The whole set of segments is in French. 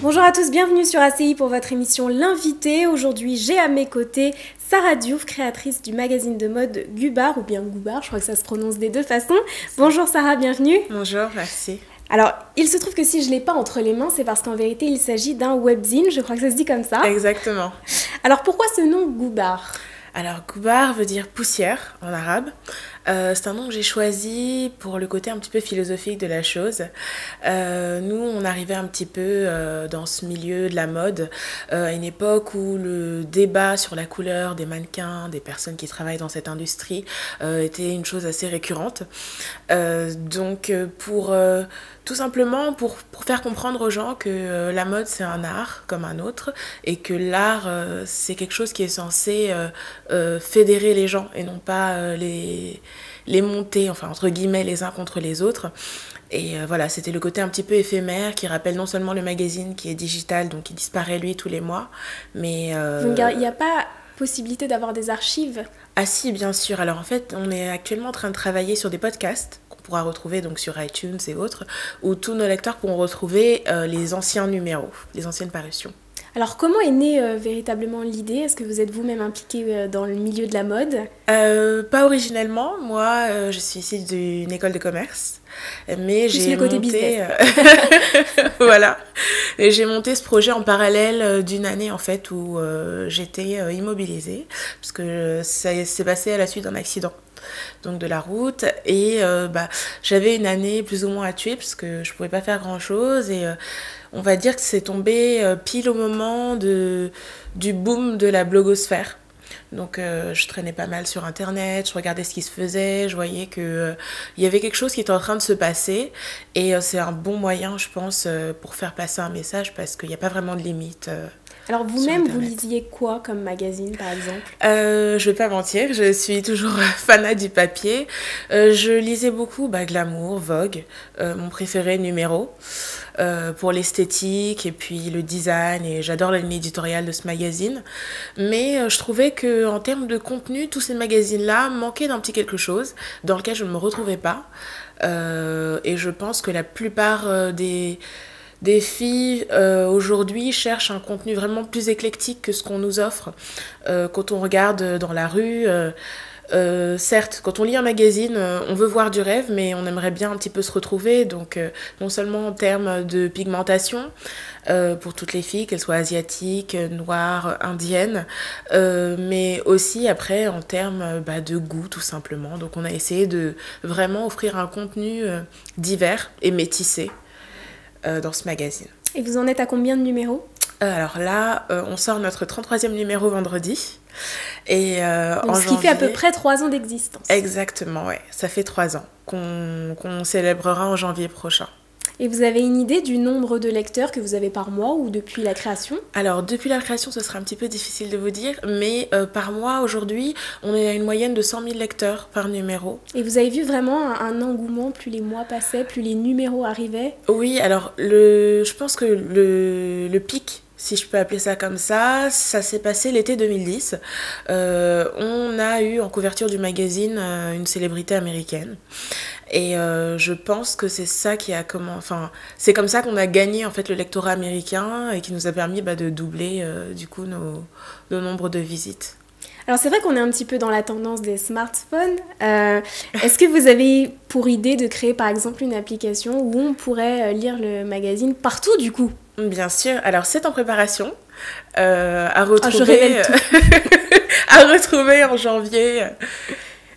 Bonjour à tous, bienvenue sur ACI pour votre émission L'Invité. Aujourd'hui, j'ai à mes côtés Sarah Diouf, créatrice du magazine de mode Gubar, ou bien Goubar, je crois que ça se prononce des deux façons. Bonjour Sarah, bienvenue. Bonjour, merci. Alors, il se trouve que si je ne l'ai pas entre les mains, c'est parce qu'en vérité, il s'agit d'un webzine, je crois que ça se dit comme ça. Exactement. Alors, pourquoi ce nom Goubar ? Alors, Goubar veut dire poussière en arabe. C'est un nom que j'ai choisi pour le côté un petit peu philosophique de la chose. Nous, on arrivait un petit peu dans ce milieu de la mode à une époque où le débat sur la couleur des mannequins, des personnes qui travaillent dans cette industrie, était une chose assez récurrente. Donc, tout simplement pour faire comprendre aux gens que la mode, c'est un art comme un autre et que l'art, c'est quelque chose qui est censé fédérer les gens et non pas les monter, enfin entre guillemets, les uns contre les autres. Et voilà, c'était le côté un petit peu éphémère qui rappelle non seulement le magazine qui est digital, donc il disparaît lui tous les mois, mais... Il n'y a pas possibilité d'avoir des archives ? Ah si, bien sûr. Alors en fait, on est actuellement en train de travailler sur des podcasts qu'on pourra retrouver donc sur iTunes et autres, où tous nos lecteurs pourront retrouver les anciens numéros, les anciennes parutions. Alors, comment est née véritablement l'idée ? Est-ce que vous êtes vous-même impliquée dans le milieu de la mode ? Pas originellement. Moi, je suis issue d'une école de commerce. Mais plus j'ai le côté monté... business. Voilà. Et j'ai monté ce projet en parallèle d'une année, en fait, où j'étais immobilisée. Parce que ça s'est passé à la suite d'un accident. Donc de la route. Et j'avais une année plus ou moins à tuer, parce que je pouvais pas faire grand-chose. Et... on va dire que c'est tombé pile au moment du boom de la blogosphère. Donc je traînais pas mal sur internet, je regardais ce qui se faisait, je voyais qu'il y avait quelque chose qui était en train de se passer. Et c'est un bon moyen, je pense, pour faire passer un message parce qu'il n'y a pas vraiment de limite. Alors vous-même, vous lisiez quoi comme magazine, par exemple ? Je vais pas mentir, je suis toujours fanat du papier. Je lisais beaucoup Glamour, Vogue, mon préféré Numéro, pour l'esthétique et puis le design. Et j'adore la ligne éditoriale de ce magazine. Mais je trouvais qu'en termes de contenu, tous ces magazines-là manquaient d'un petit quelque chose dans lequel je ne me retrouvais pas. Et je pense que la plupart des filles aujourd'hui cherchent un contenu vraiment plus éclectique que ce qu'on nous offre. Quand on regarde dans la rue, certes, quand on lit un magazine, on veut voir du rêve, mais on aimerait bien un petit peu se retrouver. Donc, non seulement en termes de pigmentation, pour toutes les filles, qu'elles soient asiatiques, noires, indiennes, mais aussi après en termes de goût, tout simplement. Donc, on a essayé de vraiment offrir un contenu divers et métissé dans ce magazine. Et vous en êtes à combien de numéros ? Alors là, on sort notre 33e numéro vendredi. Et donc ce qui fait à peu près 3 ans d'existence. Exactement, ouais. Ça fait 3 ans qu'on célébrera en janvier prochain. Et vous avez une idée du nombre de lecteurs que vous avez par mois ou depuis la création ? Alors, depuis la création, ce sera un petit peu difficile de vous dire, mais par mois, aujourd'hui, on est à une moyenne de 100 000 lecteurs par numéro. Et vous avez vu vraiment un engouement, plus les mois passaient, plus les numéros arrivaient ? Oui, alors, je pense que le pic, si je peux appeler ça comme ça s'est passé l'été 2010. On a eu en couverture du magazine une célébrité américaine. Et je pense que c'est ça c'est comme ça qu'on a gagné en fait le lectorat américain et qui nous a permis de doubler du coup nos nombres de visites. Alors c'est vrai qu'on est un petit peu dans la tendance des smartphones. Est-ce que vous avez pour idée de créer par exemple une application où on pourrait lire le magazine partout du coup ? Bien sûr. Alors c'est en préparation à retrouver. Je révèle tout. À retrouver en janvier.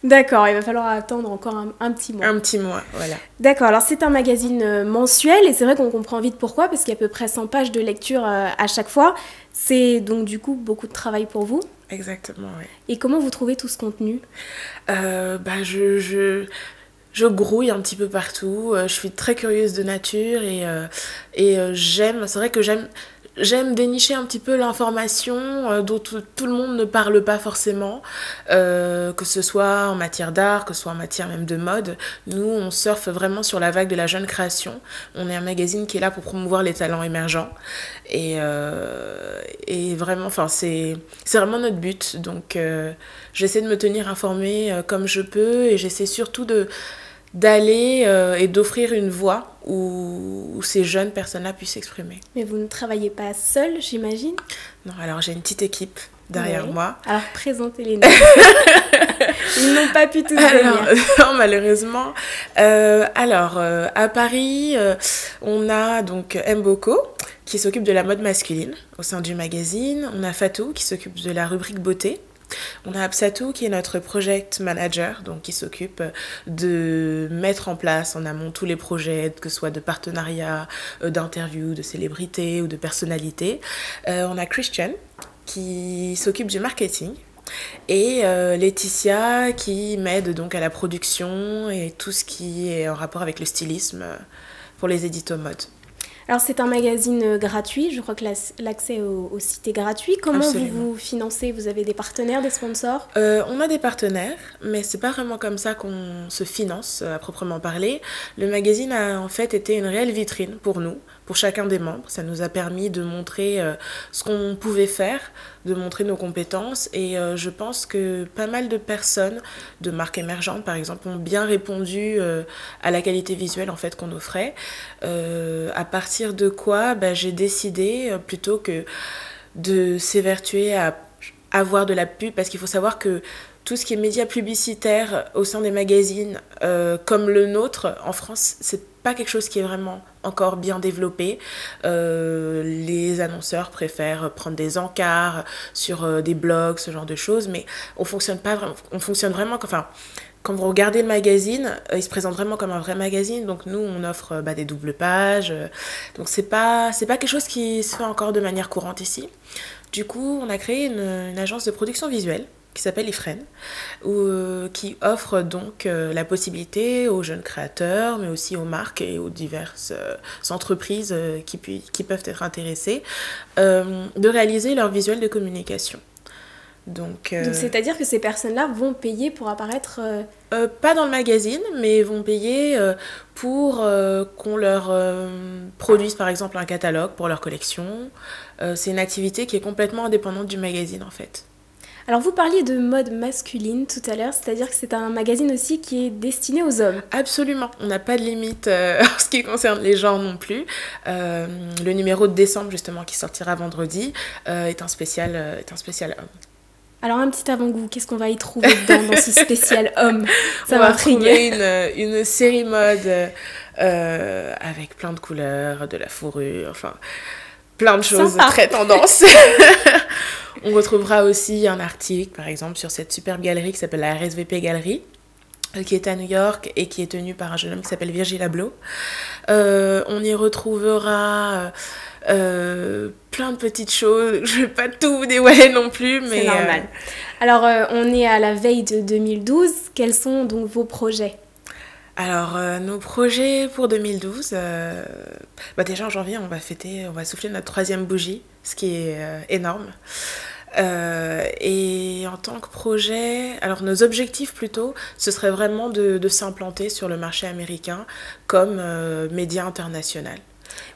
D'accord, il va falloir attendre encore un petit mois. Un petit mois, voilà. D'accord, alors c'est un magazine mensuel et c'est vrai qu'on comprend vite pourquoi, parce qu'il y a à peu près 100 pages de lecture à chaque fois. C'est donc du coup beaucoup de travail pour vous. Exactement, oui. Et comment vous trouvez tout ce contenu ? Je grouille un petit peu partout. Je suis très curieuse de nature et c'est vrai que j'aime dénicher un petit peu l'information dont tout le monde ne parle pas forcément, que ce soit en matière d'art, que ce soit en matière même de mode. Nous, on surfe vraiment sur la vague de la jeune création. On est un magazine qui est là pour promouvoir les talents émergents. Et vraiment, c'est vraiment notre but. Donc, j'essaie de me tenir informée comme je peux et j'essaie surtout d'aller et d'offrir une voie où ces jeunes personnes-là puissent s'exprimer. Mais vous ne travaillez pas seule, j'imagine? Non, alors j'ai une petite équipe derrière moi. Alors présentez-les nous. Ils n'ont pas pu tous venir. Non, malheureusement. À Paris, on a donc Mboko qui s'occupe de la mode masculine au sein du magazine. On a Fatou qui s'occupe de la rubrique beauté. On a Absatou qui est notre project manager, donc qui s'occupe de mettre en place en amont tous les projets, que ce soit de partenariats, d'interviews, de célébrités ou de personnalités. On a Christian qui s'occupe du marketing. Et Laetitia qui m'aide donc à la production et tout ce qui est en rapport avec le stylisme pour les éditos mode. Alors c'est un magazine gratuit, je crois que l'accès au site est gratuit. Comment Absolument. vous financez? Vous avez des partenaires, des sponsors? On a des partenaires, mais c'est pas vraiment comme ça qu'on se finance à proprement parler. Le magazine a en fait été une réelle vitrine pour nous, pour chacun des membres. Ça nous a permis de montrer ce qu'on pouvait faire, de montrer nos compétences et je pense que pas mal de personnes, de marques émergentes par exemple, ont bien répondu à la qualité visuelle en fait qu'on offrait. À partir de quoi j'ai décidé plutôt que de s'évertuer à avoir de la pub, parce qu'il faut savoir que tout ce qui est médias publicitaires au sein des magazines comme le nôtre en France, c'est pas quelque chose qui est vraiment encore bien développé. Les annonceurs préfèrent prendre des encarts sur des blogs, ce genre de choses, mais on fonctionne vraiment, enfin, quand vous regardez le magazine, il se présente vraiment comme un vrai magazine. Donc nous, on offre des doubles pages. Donc c'est pas quelque chose qui se fait encore de manière courante ici. Du coup, on a créé une agence de production visuelle qui s'appelle Ifren, qui offre donc la possibilité aux jeunes créateurs, mais aussi aux marques et aux diverses entreprises qui peuvent être intéressées, de réaliser leur visuel de communication. Donc c'est-à-dire que ces personnes-là vont payer pour apparaître pas dans le magazine, mais vont payer pour qu'on leur produise par exemple un catalogue pour leur collection. C'est une activité qui est complètement indépendante du magazine en fait. Alors vous parliez de mode masculine tout à l'heure, c'est-à-dire que c'est un magazine aussi qui est destiné aux hommes. Absolument, on n'a pas de limite en ce qui concerne les genres non plus. Le numéro de décembre justement qui sortira vendredi est un spécial homme. Alors un petit avant-goût, qu'est-ce qu'on va y trouver dans ce spécial homme? Ça va m'intrigue. Une série mode avec plein de couleurs, de la fourrure, enfin plein de choses. Sympa. Très tendance. On retrouvera aussi un article par exemple sur cette superbe galerie qui s'appelle la RSVP Galerie, qui est à New York et qui est tenue par un jeune homme qui s'appelle Virgil Abloh. On y retrouvera plein de petites choses. Je ne vais pas tout vous dévoiler non plus, mais... C'est normal. Alors, on est à la veille de 2012. Quels sont donc vos projets ? Alors, nos projets pour 2012, déjà en janvier, on va souffler notre 3e bougie, ce qui est énorme. Et en tant que projet, alors nos objectifs plutôt, ce serait vraiment de s'implanter sur le marché américain comme média international.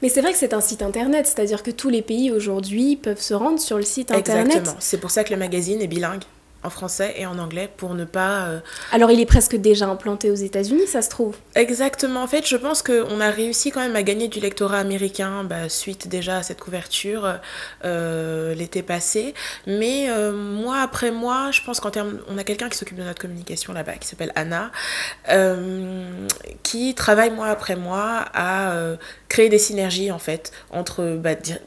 Mais c'est vrai que c'est un site internet, c'est-à-dire que tous les pays aujourd'hui peuvent se rendre sur le site internet. Exactement, c'est pour ça que le magazine est bilingue, en français et en anglais, pour ne pas... Alors il est presque déjà implanté aux États-Unis, ça se trouve. Exactement, en fait je pense qu'on a réussi quand même à gagner du lectorat américain suite déjà à cette couverture l'été passé, mais mois après mois, je pense on a quelqu'un qui s'occupe de notre communication là-bas, qui s'appelle Anna, qui travaille mois après mois à créer des synergies en fait entre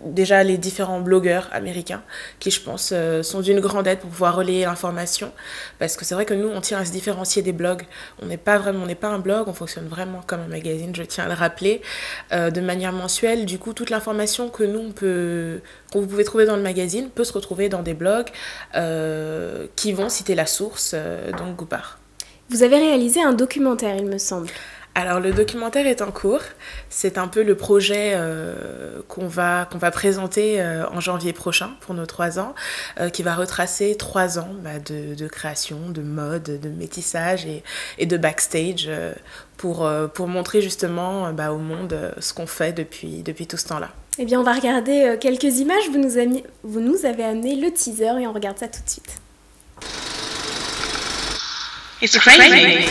déjà les différents blogueurs américains qui je pense sont d'une grande aide pour pouvoir relayer l'information, parce que c'est vrai que nous on tient à se différencier des blogs. On n'est pas un blog, on fonctionne vraiment comme un magazine, je tiens à le rappeler, de manière mensuelle. Du coup toute l'information que vous pouvez trouver dans le magazine peut se retrouver dans des blogs qui vont citer la source, donc Goupart. Vous avez réalisé un documentaire, il me semble. Alors le documentaire est en cours, c'est un peu le projet qu'on va présenter en janvier prochain pour nos 3 ans, qui va retracer 3 ans de création, de mode, de métissage et de backstage pour montrer justement au monde ce qu'on fait depuis tout ce temps-là. Eh bien on va regarder quelques images, vous nous avez amené le teaser et on regarde ça tout de suite. It's crazy.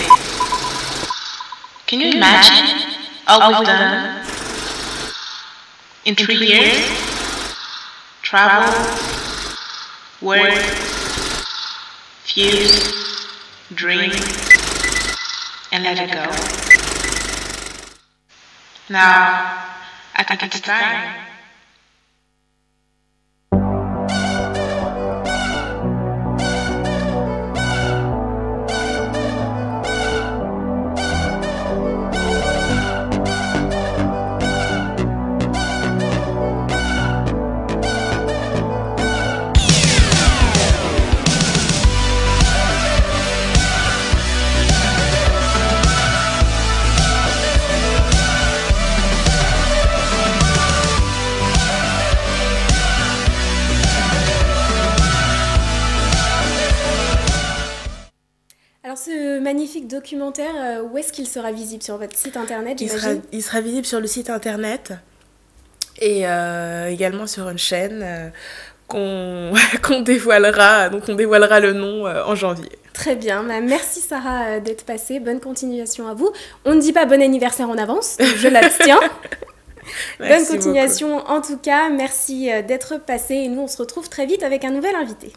Can you imagine all we've done in 3 years? Travel, work, fuse, dream, and let it go. Now, I think it's time. Ce magnifique documentaire, où est-ce qu'il sera visible? Sur votre site internet, j'imagine? Il sera visible sur le site internet et également sur une chaîne qu'on dévoilera. Donc on dévoilera le nom en janvier. Très bien, merci Sarah d'être passée, bonne continuation à vous. On ne dit pas bon anniversaire en avance, je l'abstiens. Bonne continuation beaucoup. En tout cas, merci d'être passée et nous on se retrouve très vite avec un nouvel invité.